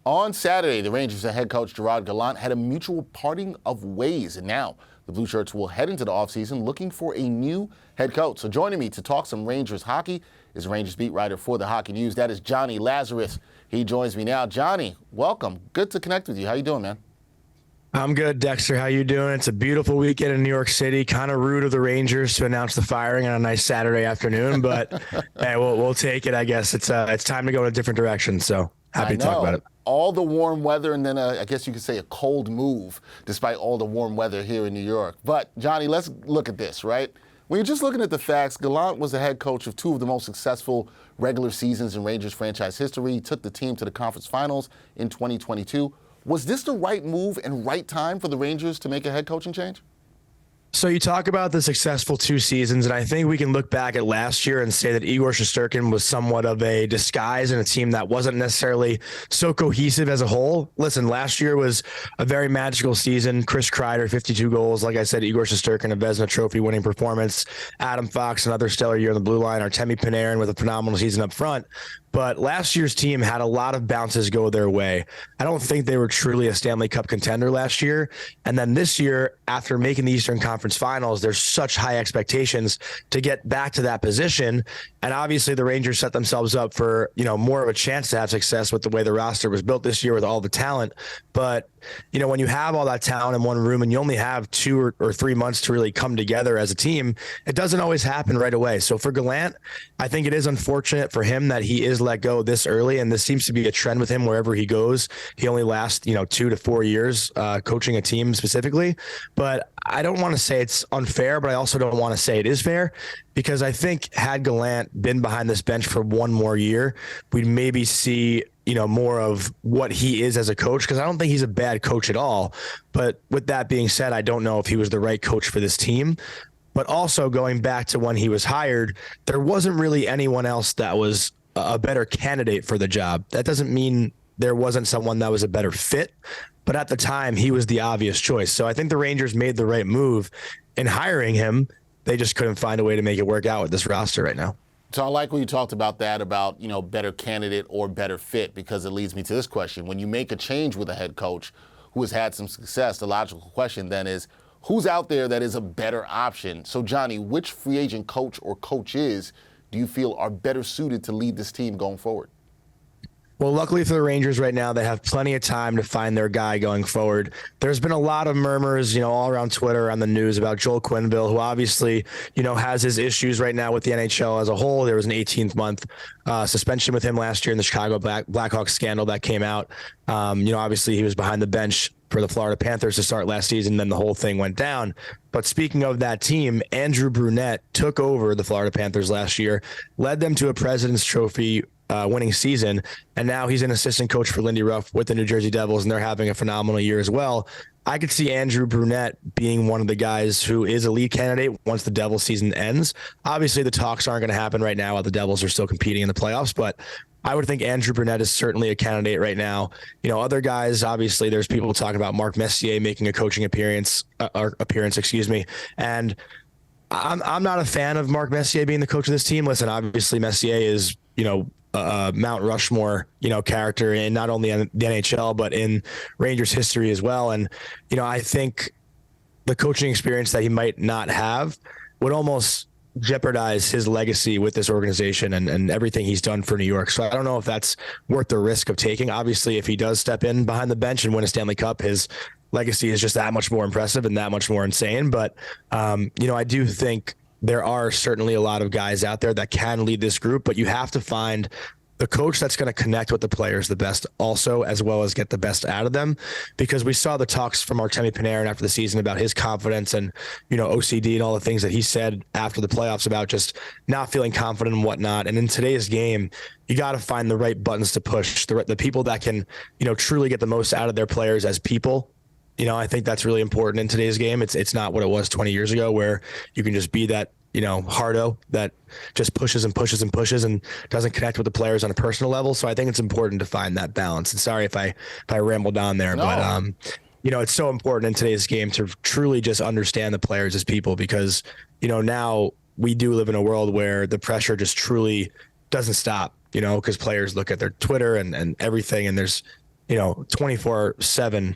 On Saturday, the Rangers and head coach Gerard Gallant had a mutual parting of ways, and now the Blue Shirts will head into the offseason looking for a new head coach. So joining me to talk some Rangers hockey is Rangers beat writer for the Hockey News. That is Jonny Lazarus. He joins me now. Johnny, welcome. Good to connect with you. How you doing, man? I'm good, Dexter. How you doing? It's a beautiful weekend in New York City. Kind of rude of the Rangers to announce the firing on a nice Saturday afternoon, but hey, we'll take it. I guess it's time to go in a different direction. So happy to talk about it. All the warm weather, and then I guess you could say a cold move, despite all the warm weather here in New York. But Johnny, let's look at this, right? When you're just looking at the facts, Gallant was the head coach of two of the most successful regular seasons in Rangers franchise history. He took the team to the conference finals in 2022. Was this the right move and right time for the Rangers to make a head coaching change? So you talk about the successful two seasons, and I think we can look back at last year and say that Igor Shesterkin was somewhat of a disguise in a team that wasn't necessarily so cohesive as a whole. Listen, last year was a very magical season. Chris Kreider, 52 goals. Like I said, Igor Shesterkin, a Vezina Trophy winning performance. Adam Fox, another stellar year on the blue line. Artemi Panarin with a phenomenal season up front. But last year's team had a lot of bounces go their way. I don't think they were truly a Stanley Cup contender last year. And then this year, after making the Eastern Conference Finals, there's such high expectations to get back to that position. And obviously the Rangers set themselves up for, more of a chance to have success with the way the roster was built this year with all the talent. But, when you have all that talent in one room and you only have 2 or 3 months to really come together as a team, it doesn't always happen right away. So for Gallant, I think it is unfortunate for him that he is let go this early. And this seems to be a trend with him wherever he goes. He only lasts, 2 to 4 years coaching a team specifically. But I don't want to say it's unfair, but I also don't want to say it is fair, because I think had Gallant been behind this bench for one more year, we'd maybe see more of what he is as a coach, because I don't think he's a bad coach at all. But with that being said, I don't know if he was the right coach for this team. But also going back to when he was hired, there wasn't really anyone else that was a better candidate for the job. That doesn't mean there wasn't someone that was a better fit, but at the time he was the obvious choice. So I think the Rangers made the right move in hiring him. They just couldn't find a way to make it work out with this roster right now. So I like when you talked about that, about, better candidate or better fit, because it leads me to this question. When you make a change with a head coach who has had some success, the logical question then is, who's out there that is a better option? So, Johnny, which free agent coach or coaches do you feel are better suited to lead this team going forward? Well, luckily for the Rangers right now, they have plenty of time to find their guy going forward. There's been a lot of murmurs, all around Twitter, on the news about Joel Quenneville, who obviously, has his issues right now with the NHL as a whole. There was an 18-month suspension with him last year in the Chicago Blackhawks scandal that came out. Obviously he was behind the bench for the Florida Panthers to start last season, then the whole thing went down. But speaking of that team, Andrew Brunette took over the Florida Panthers last year, led them to a President's Trophy winning season, and now he's an assistant coach for Lindy Ruff with the New Jersey Devils, and they're having a phenomenal year as well. I could see Andrew Brunette being one of the guys who is a lead candidate once the Devils season ends. Obviously, the talks aren't going to happen right now while the Devils are still competing in the playoffs, but I would think Andrew Brunette is certainly a candidate right now. Other guys, obviously, there's people talking about Mark Messier making a coaching appearance, and I'm not a fan of Mark Messier being the coach of this team. Listen, obviously, Messier is, Mount Rushmore, character in not only in the NHL, but in Rangers history as well. And, I think the coaching experience that he might not have would almost jeopardize his legacy with this organization and everything he's done for New York. So I don't know if that's worth the risk of taking. Obviously, if he does step in behind the bench and win a Stanley Cup, his legacy is just that much more impressive and that much more insane. But, I do think there are certainly a lot of guys out there that can lead this group, but you have to find the coach that's going to connect with the players the best also, as well as get the best out of them. Because we saw the talks from Artemi Panarin after the season about his confidence and, OCD and all the things that he said after the playoffs about just not feeling confident and whatnot. And in today's game, you got to find the right buttons to push, the people that can, truly get the most out of their players as people. I think that's really important in today's game. It's not what it was 20 years ago, where you can just be that, hardo that just pushes and pushes and pushes and doesn't connect with the players on a personal level. So I think it's important to find that balance. And sorry if I rambled on there, but it's so important in today's game to truly just understand the players as people, because, now we do live in a world where the pressure just truly doesn't stop, because players look at their Twitter and everything, and there's 24/7,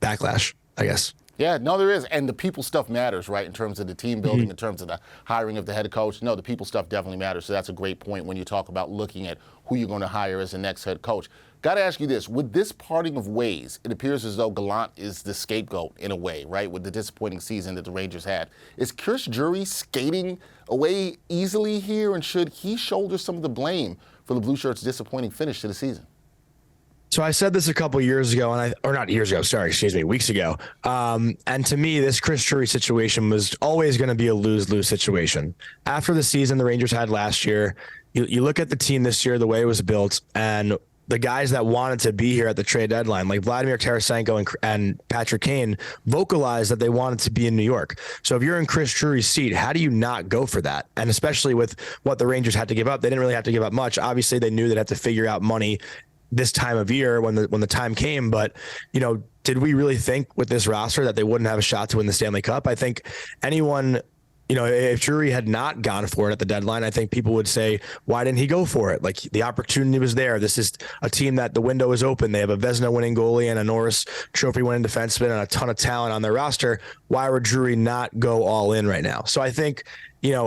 backlash, I guess. Yeah, no, there is. And the people stuff matters, right, in terms of the team building, in terms of the hiring of the head coach. No, the people stuff definitely matters. So that's a great point when you talk about looking at who you're going to hire as the next head coach. Got to ask you this. With this parting of ways, it appears as though Gallant is the scapegoat in a way, right, with the disappointing season that the Rangers had. Is Chris Drury skating away easily here, and should he shoulder some of the blame for the Blue Shirts' disappointing finish to the season? So I said this a couple years ago, or not years ago, sorry, excuse me, weeks ago. And to me, this Chris Drury situation was always going to be a lose-lose situation. After the season the Rangers had last year, you look at the team this year, the way it was built, and the guys that wanted to be here at the trade deadline, like Vladimir Tarasenko and Patrick Kane, vocalized that they wanted to be in New York. So if you're in Chris Drury's seat, how do you not go for that? And especially with what the Rangers had to give up, they didn't really have to give up much. Obviously, they knew they'd have to figure out money this time of year when the time came. But, did we really think with this roster that they wouldn't have a shot to win the Stanley Cup? I think anyone, if Drury had not gone for it at the deadline, I think people would say, why didn't he go for it? Like, the opportunity was there. This is a team that the window is open. They have a Vezina winning goalie and a Norris Trophy winning defenseman and a ton of talent on their roster. Why would Drury not go all in right now? So I think,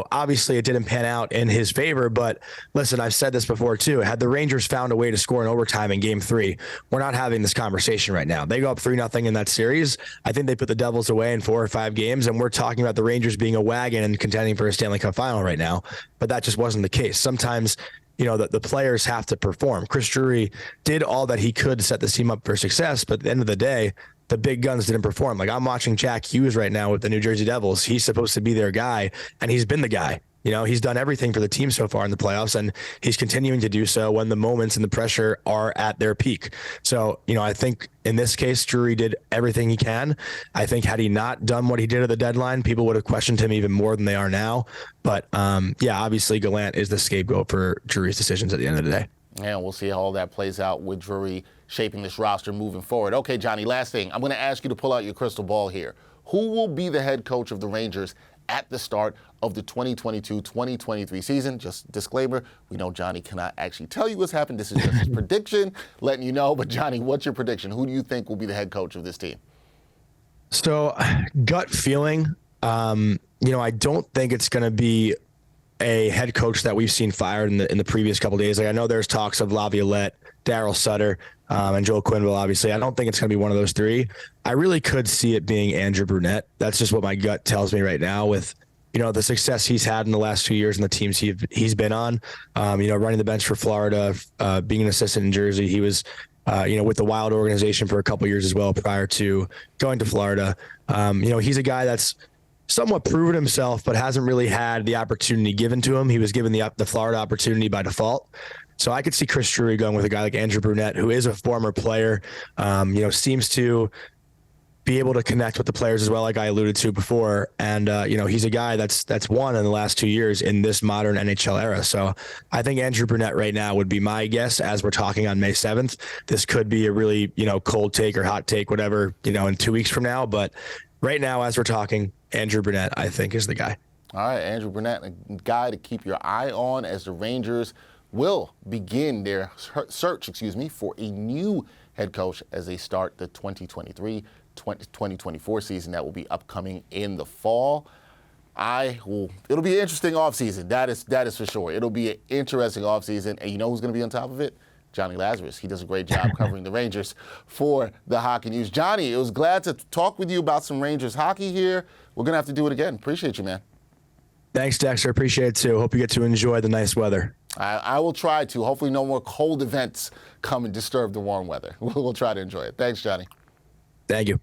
obviously it didn't pan out in his favor, but listen, I've said this before too. Had the Rangers found a way to score in overtime in Game 3, we're not having this conversation right now. They go up 3-0 in that series. I think they put the Devils away in 4 or 5 games, and we're talking about the Rangers being a wagon and contending for a Stanley Cup final right now. But that just wasn't the case. Sometimes, the players have to perform. Chris Drury did all that he could to set this team up for success, but at the end of the day, the big guns didn't perform. Like, I'm watching Jack Hughes right now with the New Jersey Devils. He's supposed to be their guy, and he's been the guy. He's done everything for the team so far in the playoffs, and he's continuing to do so when the moments and the pressure are at their peak. So, I think in this case, Drury did everything he can. I think had he not done what he did at the deadline, people would have questioned him even more than they are now. But, obviously Gallant is the scapegoat for Drury's decisions at the end of the day. And we'll see how all that plays out with Drury shaping this roster moving forward. Okay, Jonny, last thing. I'm going to ask you to pull out your crystal ball here. Who will be the head coach of the Rangers at the start of the 2022-2023 season? Just disclaimer, we know Jonny cannot actually tell you what's happened. This is just his prediction, letting you know. But, Jonny, what's your prediction? Who do you think will be the head coach of this team? So, gut feeling, I don't think it's going to be a head coach that we've seen fired in the previous couple of days. Like, I know there's talks of Laviolette, Daryl Sutter, and Joel Quenneville, obviously. I don't think it's going to be one of those three. I really could see it being Andrew Brunette. That's just what my gut tells me right now with, the success he's had in the last 2 years and the teams he's been on, running the bench for Florida, being an assistant in Jersey. He was, with the Wild organization for a couple of years as well prior to going to Florida. He's a guy that's somewhat proven himself, but hasn't really had the opportunity given to him. He was given the Florida opportunity by default. So I could see Chris Drury going with a guy like Andrew Brunette, who is a former player, seems to be able to connect with the players as well, like I alluded to before. And, he's a guy that's won in the last 2 years in this modern NHL era. So I think Andrew Brunette right now would be my guess as we're talking on May 7th. This could be a really, cold take or hot take, whatever, in 2 weeks from now. But right now, as we're talking, Andrew Brunette, I think, is the guy. All right, Andrew Brunette, a guy to keep your eye on as the Rangers will begin their search, for a new head coach as they start the 2023-2024 season that will be upcoming in the fall. It'll be an interesting offseason. That is for sure. It'll be an interesting offseason. And you know who's going to be on top of it? Jonny Lazarus. He does a great job covering the Rangers for the Hockey News. Jonny, it was glad to talk with you about some Rangers hockey here. We're going to have to do it again. Appreciate you, man. Thanks, Dexter. Appreciate it, too. Hope you get to enjoy the nice weather. I will try to. Hopefully no more cold events come and disturb the warm weather. We'll try to enjoy it. Thanks, Jonny. Thank you.